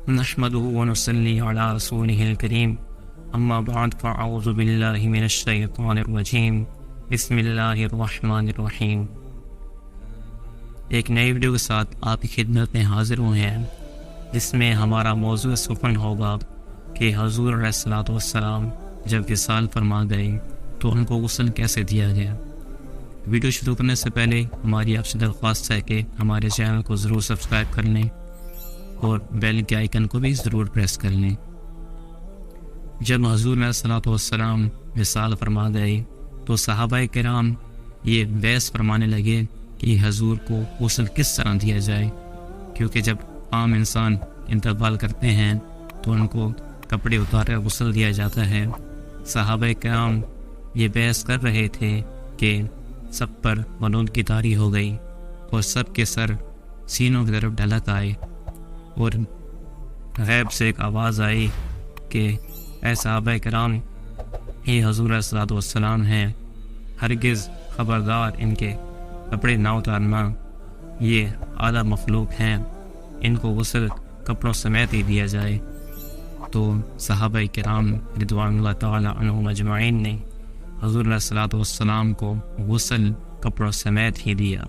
نحمده ونصلي على رسوله الكريم اما بعد فاعوذ باللہ من الشیطان الرجیم بسم اللہ الرحمن الرحیم۔ ایک نئی ویڈیو کے ساتھ آپ کی خدمت میں حاضر ہوئے ہیں، جس میں ہمارا موضوع سخن ہوگا کہ حضور علیہ الصلوۃ والسلام جب وصال فرما گئے تو ان کو غسل کیسے دیا گیا۔ ویڈیو شروع کرنے سے پہلے ہماری آپ سے درخواست ہے کہ ہمارے چینل کو ضرور سبسکرائب کر لیں اور بیل کے آئیکن کو بھی ضرور پریس کر لیں۔ جب حضور علیہ الصلوۃ والسلام وصال فرما گئے تو صحابہ کرام یہ بحث فرمانے لگے کہ حضور کو غسل کس طرح دیا جائے، کیونکہ جب عام انسان انتقال کرتے ہیں تو ان کو کپڑے اتار کر غسل دیا جاتا ہے۔ صحابہ کرام یہ بحث کر رہے تھے کہ سب پر غنود کی طاری ہو گئی اور سب کے سر سینوں کی طرف ڈھلک آئے، اور غیب سے ایک آواز آئی کہ اے صحابہ کرام، یہ حضور علیہ الصلوۃ والسلام ہیں، ہرگز خبردار ان کے کپڑے نہ اتارنا، یہ اعلیٰ مخلوق ہیں، ان کو غسل کپڑوں سمیت ہی دیا جائے۔ تو صحابہ کرام رضوان اللہ تعالی عنہم اجمعین نے حضور علیہ الصلوۃ والسلام کو غسل کپڑوں سمیت ہی دیا۔